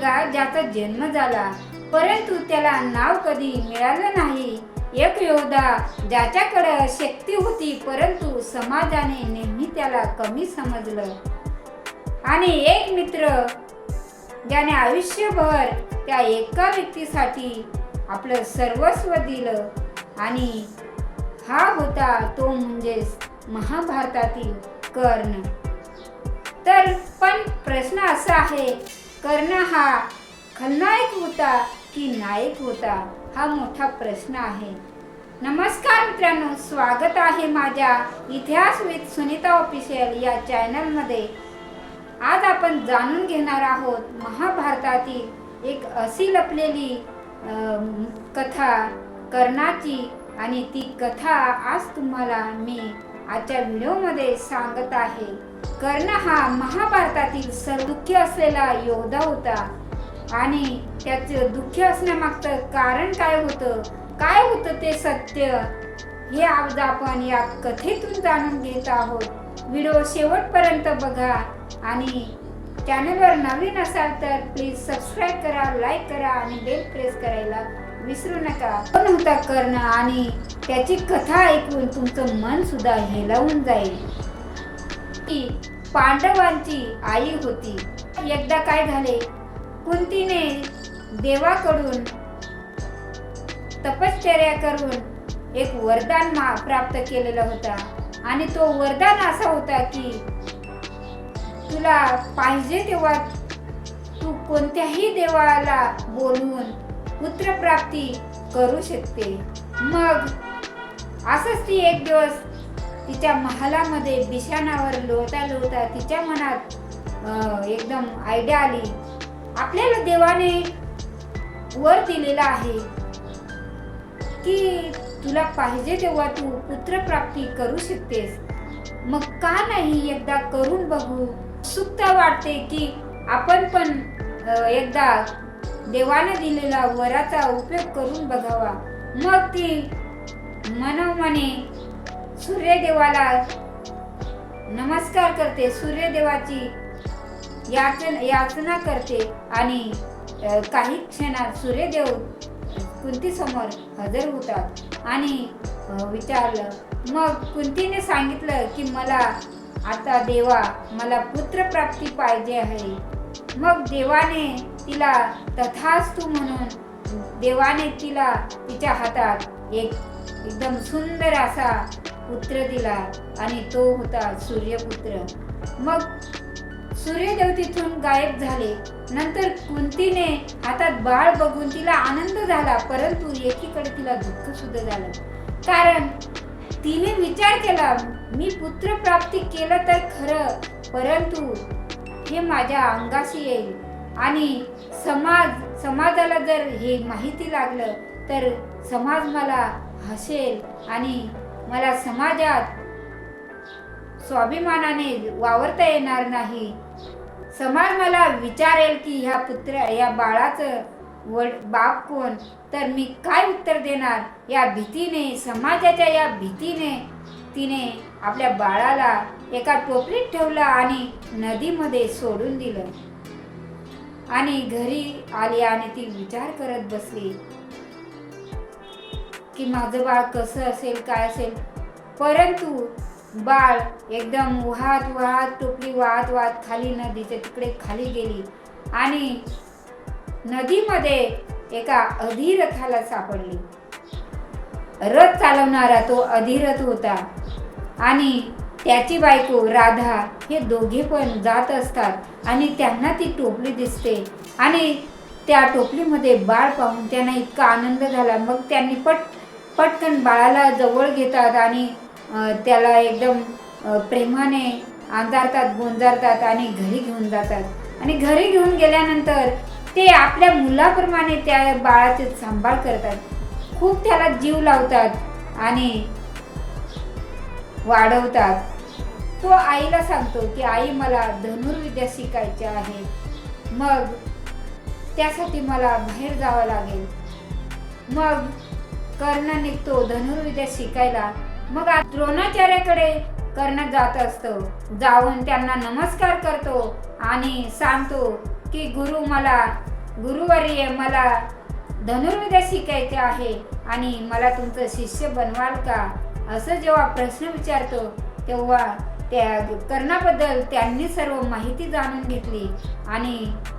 मुलगा ज्याचा जन्म झाला, परंतु त्याला नाव कधी मिळालं नाही. एक योद्धा ज्याच्याकडे शक्ती होती, परंतु समाजाने नेहमी त्याला कमी समजलं. आणि एक मित्र ज्याने आयुष्यभर त्या एका व्यक्तीसाठी आपलं सर्वस्व दिलं, आणि हा होता तो म्हणजेच महाभारतातील कर्ण. तर पण प्रश्न असा आहे, कर्ण हा खलनायक होता की नायक होता, हा मोठा प्रश्न आहे. नमस्कार मित्रांनो, स्वागत आहे माझ्या इतिहास विथ सुनीता ऑफिशियल या चॅनलमध्ये. आज आपण जाणून घेणार आहोत महाभारतातील एक अशी लपलेली कथा कर्णाची, आणि ती कथा आज तुम्हाला मी आजच्या व्हिडिओमध्ये सांगत आहे. कर्ण हा महाभारतातील सर्वदुःखी असलेला योद्धा होता, आणि त्याचं दुःख असण्यामागचं कारण काय होतं ते सत्य, हे आज आपण या कथेतून जाणून घेत आहोत. व्हिडिओ शेवटपर्यंत बघा, आणि चॅनलवर नवीन असाल तर प्लीज सबस्क्राईब करा, लाईक करा आणि बेल प्रेस करायला विसरू नका. कोण होता कर्ण, आणि त्याची कथा ऐकून तुमचं मन सुद्धा हेलावून जाईल. ती पांडवांची आई होती. एकदा काय झाले, कुंतीने देवाकडून तपश्चर्या करून एक वरदान प्राप्त केलेला होता, आणि तो वरदान असा होता की तुला पाहिजे तेव्हा तू कोणत्याही देवाला बोलवून पुत्रप्राप्ती करू शकते. मग असंच ती एक दिवस तिच्या महालामध्ये बिछाणावर लोळता तिच्या मनात एकदम आयडिया आली, आपल्याला देवाने वर दिलेला आहे की तुला पाहिजे तेव्हा तू पुत्रप्राप्ती करू शकतेस, मग का नाही एकदा करून बघू. उत्सुकता वाटते की आपण पण एकदा देवाने दिलेला वराचा उपयोग करून बघावा. मग ती मनोमने सूर्यदेवाला नमस्कार करते, सूर्यदेवाची याचना करते, आणि काही क्षणात सूर्यदेव कुंती समोर हजर होतात. आणि विचारलं, मग कुंतीने सांगितलं की मला आता देवा, मला पुत्रप्राप्ती पाहिजे आहे. मग देवाने तिला तथास्तु म्हणून देवाने तिला तिच्या हातात एकदम सुंदर असा पुत्र दिला, आणि तो होता सूर्यपुत्र. मग सूर्यदेव तिथून गायब झाले. नंतर कुंतीने हातात बाळ बघून तिला आनंद झाला, परंतु एकीकडे तिला दुःख सुद्धा झालं, कारण तिने विचार केला, मी पुत्र प्राप्ती केलं तर खरं, परंतु हे माझ्या अंगाशी येईल, आणि समाजाला जर हे माहिती लागलं तर समाज मला हसेल, आणि मला समाजात स्वाभिमानाने वावरता येणार नाही. समाज मला विचारेल की या बाळाचं बाप कोण, तर मी काय उत्तर देणार. या भीतीने, समाजाच्या या भीतीने तिने आपल्या बाळाला एका टोपलीत ठेवलं आणि नदीमध्ये सोडून दिलं. आणि घरी आली आणि ती विचार करत बसली की माझं बाळ कसं असेल, काय असेल. परंतु बाळ एकदम वाहत टोपली वाहत खाली नदीच्या तिकडे खाली गेली, आणि नदीमध्ये एका अधिरथाला सापडली. रथ चालवणारा तो अधिरथ होता, आणि त्याची बायको राधा, हे दोघे पण जात असतात, आणि त्यांना ती टोपली दिसते, आणि त्या टोपलीमध्ये बाळ पाहून त्यांना इतका आनंद झाला. मग त्यांनी पटकन बाळाला जवळ घेतात, आणि त्याला एकदम प्रेमाने अंधारतात, गोंजारतात, आणि घरी घेऊन जातात. आणि घरी घेऊन गेल्यानंतर ते आपल्या मुलाप्रमाणे त्या बाळाचे सांभाळ करतात, खूप त्याला जीव लावतात आणि वाढवतात. तो आईला सांगतो की आई, मला धनुर्विद्या शिकायची आहे, मग त्यासाठी मला बाहेर जावं लागेल. मग कर्ण निघतो धनुर्विद्या शिकायला. मग द्रोणाचार्याकडे कर्ण जात असतो, जाऊन त्यांना नमस्कार करतो आणि सांगतो की गुरु, मला गुरुवर्य, मला धनुर्विद्या शिकायचे आहे आणि मला तुमचं शिष्य बनवाल का, असं जेव्हा प्रश्न विचारतो तेव्हा त्या कर्णाबद्दल त्यांनी सर्व माहिती जाणून घेतली आणि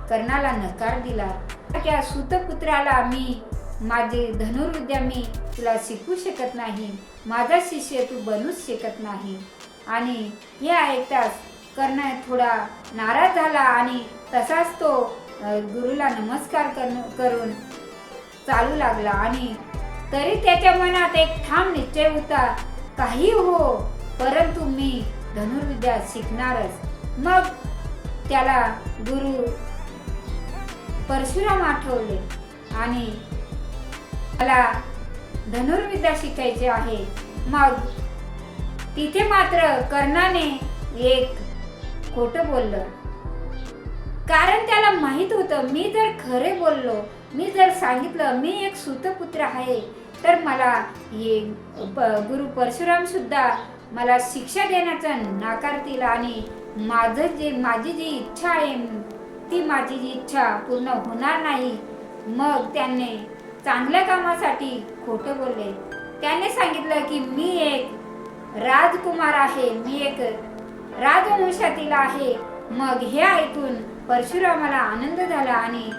कर्णाला नकार दिला. त्या सूतपुत्राला मी माझी धनुर्विद्या मी तुला शिकू शकत नाही, माझा शिष्य तू बनूच शकत नाही. आणि हे ऐकताच कर्ण थोडा नाराज झाला आणि तसाच तो गुरुला नमस्कार करून चालू लागला. आणि तरी त्याच्या मनात एक ठाम निश्चय होता, काही हो परंतु मी धनुर्विद्या शिकणारच. मग त्याला गुरु परशुराम आठवले आणि मला धनुर्विद्या शिकायची आहे. मग तिथे मात्र कर्णाने एक खोटं बोललं, कारण त्याला माहित होतं मी जर खरे बोललो, मी जर सांगितलं मी एक सूतपुत्र आहे तर मला हे गुरु परशुराम सुद्धा मला शिक्षा देण्याचा नाकारतील आणि माझी जी इच्छा आहे ती माझी जी इच्छा पूर्ण होणार नाही. मग त्याने चांगल्या कामासाठी खोटं बोलले. त्याने सांगितलं की मी एक राजकुमार आहे, मी एक राजवंशातील आहे. मग हे ऐकून परशुरामाला आनंद झाला आणि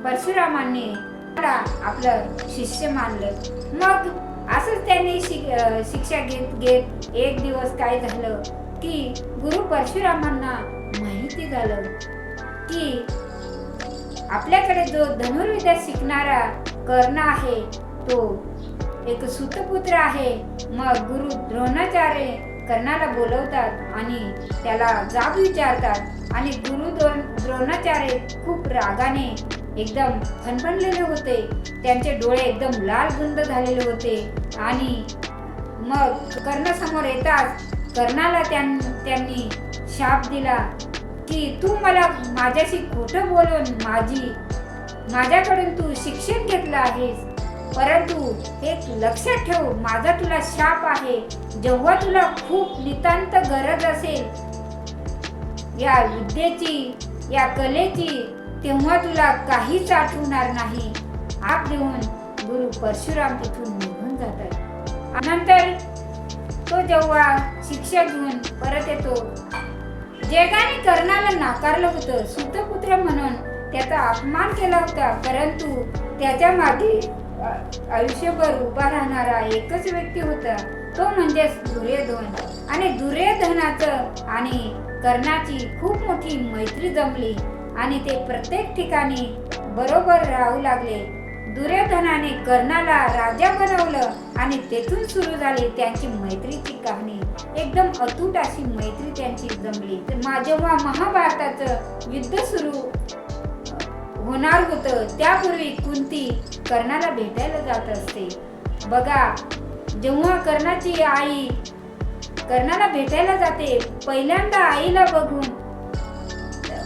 परशुरामांनी मला आपलं शिष्य मानलं. मग असंच त्यांनी शिक्षा घेत एक दिवस काय झालं की गुरु परशुरामांना माहिती झालं की आपल्याकडे जो धनुर्विद्या शिकणारा कर्ण आहे तो एक सूतपुत्र आहे. मग गुरु द्रोणाचार्य कर्णाला बोलवतात आणि त्याला जाब विचारतात आणि गुरु द्रोणाचार्य खूप रागाने एकदम फणफणलेले होते, त्यांचे डोळे एकदम लाल बुंद झालेले होते. आणि मग कर्ण समोर येताच कर्णाला त्यांनी शाप दिला की तू मला माझ्याशी खोटं बोलून माझ्याकडून तू शिक्षण घेतलं आहेस, परंतु एक लक्षात ठेव, माझा तुला शाप आहे, जेव्हा तुला खूप नितांत गरज असेल या विद्येची या कलेची तेव्हा तुला काहीच आठवणार नाही. आप देऊन गुरु परशुराम तिथून निघून जातात. नंतर तो जेव्हा शिक्षा घेऊन परत येतो, जगाने कर्णाला नाकारलं होतं, सूतपुत्र म्हणून त्याचा अपमान केला होता, परंतु त्याच्या मागे आयुष्यभर उभा राहणारा एकच व्यक्ती होता, तो म्हणजे दुर्योधन. आणि दुर्योधनाचं आणि कर्णाची खूप मोठी मैत्री जमली आणि ते प्रत्येक ठिकाणी बरोबर राहू लागले. दुर्योधनाने कर्णाला राजा बनवलं आणि तेथून सुरू झाली त्यांची मैत्रीची कहाणी. एकदम अतूट अशी मैत्री त्यांची जमली. जेव्हा महाभारताचं युद्ध सुरू होणार होतं त्यापूर्वी कुंती कर्णाला भेटायला जात असते. बघा, जेव्हा कर्णाची आई कर्णाला भेटायला जाते, पहिल्यांदा आईला बघून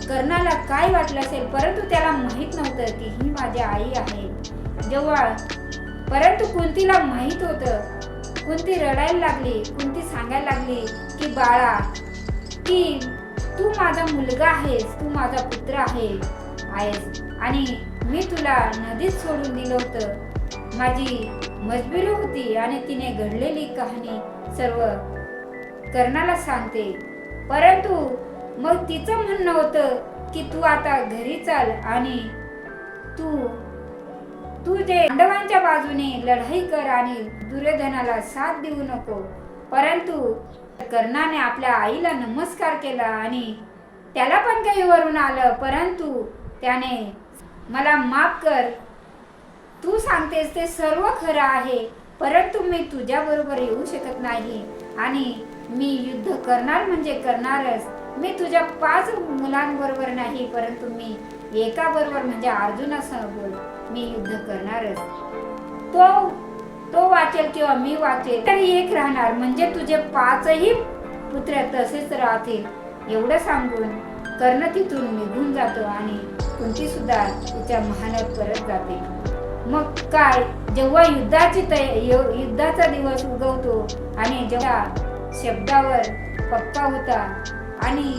कर्णाला काय वाटलं असेल, परंतु त्याला माहित नव्हतं की ही माझी आई आहे. परंतु कुंतीला माहित होतं. कुंती रडायला लागली. कुंती सांगायला लागली की बाळा, की तू माझा मुलगा आहेस, तू माझा पुत्र आहेस आणि मी तुला नदीत सोडून दिलं होतं. माझी मजबुरी होती आणि तिने घडलेली कहाणी सर्व कर्णाला सांगते. परंतु मग तिचं म्हणणं होतं की तू आता घरी चाल आणि तू जे पांडवांच्या बाजूने लढाई कर आणि दुर्योधनाला साथ देऊ नको. परंतु कर्णाने आपल्या आईला नमस्कार केला आणि त्याला पण काही वरून आलं, परंतु त्याने मला माफ कर, तू सांगतेस ते सर्व खरं आहे, परंतु मी तुझ्या बरोबर येऊ शकत नाही आणि मी युद्ध करणार म्हणजे करणारच. मी तुझ्या 5 मुलांबरोबर नाही, परंतु मी एका बरोबर म्हणजे अर्जुनासोबत मी युद्ध करणारच. तो वाचेल किंवा मी वाचेल तरी एक राहणार, म्हणजे तुझे 5ही पुत्र तसेच राहतील. एवढं सांगून कर्ण तिथून निघून जातो आणि कुंती सुद्धा तिच्या महालात परत जाते. मग काय, जेव्हा युद्धाचा दिवस उगवतो आणि जेव्हा शब्दावर पक्का होता आणि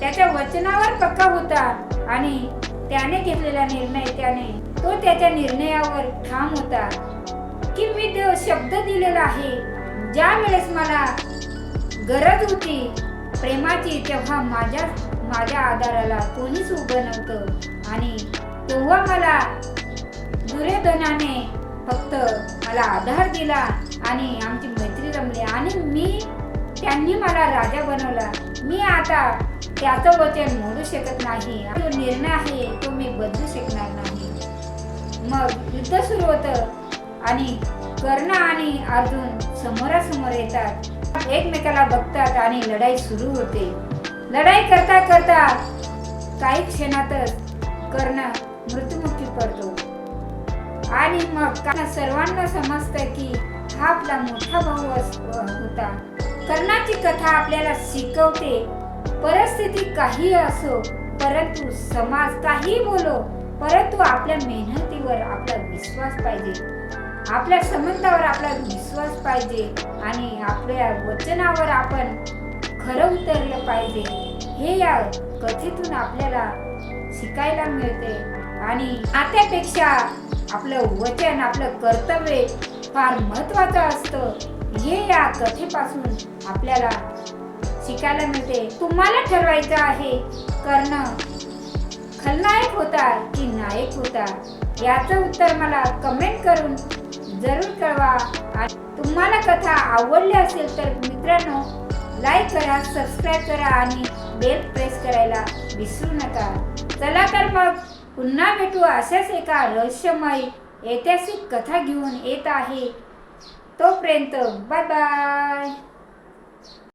त्याच्या वचनावर पक्का होता आणि त्याने घेतलेला निर्णय तो त्याच्या निर्णयावर ठाम होता की मी जो शब्द दिलेला आहे, ज्या वेळेस मला गरज होती प्रेमाची तेव्हा माझ्या आधाराला कोणीच उभं नव्हतं आणि तेव्हा मला दुर्योधनाने फक्त मला आधार दिला आणि आमची मैत्री जमली आणि त्यांनी मला राजा बनवला. मी आता त्याचं वचन मोडू शकत नाही. जो निर्णय आहे तो मी बदलू शकणार नाही. मग युद्ध सुरू होतं आणि कर्ण आणि अर्जुन समोरासमोर येतात, एकमेकाला बघतात आणि लढाई सुरू होते. लढाई करता करता काही क्षणातच कर्ण मृत्युमुखी पडतो आणि मग सर्वांना समजतं की हा आपला मोठा भाऊ होता. कर्णाची कथा आपल्याला शिकवते, परिस्थिती काही असो, परंतु समाज काही बोलो, परंतु आपल्या मेहनतीवर आपला विश्वास पाहिजे, आपल्या संबंधावर आपला विश्वास पाहिजे आणि आपल्या वचनावर आपण खरं उतरलं पाहिजे. हे या कथेतून आपल्याला शिकायला मिळते आणि नात्यापेक्षा आपलं वचन, आपलं कर्तव्य फार महत्त्वाचं असतं. हे या कथेपासून आपल्याला शिकायला मिळते. तुम्हाला ठरवायचं आहे कर्ण खलनायक होता की नायक होता, याचं उत्तर मला कमेंट करून जरूर कळवा. आणि तुम्हाला कथा आवडली असेल तर मित्रांनो लाईक करा, सबस्क्राईब करा आणि बेल प्रेस करायला विसरू नका. चला तर मग पुन्हा भेटू अशाच एका रहस्यमय ऐतिहासिक कथा घेऊन येत आहे. तोपर्यंत बाय बाय.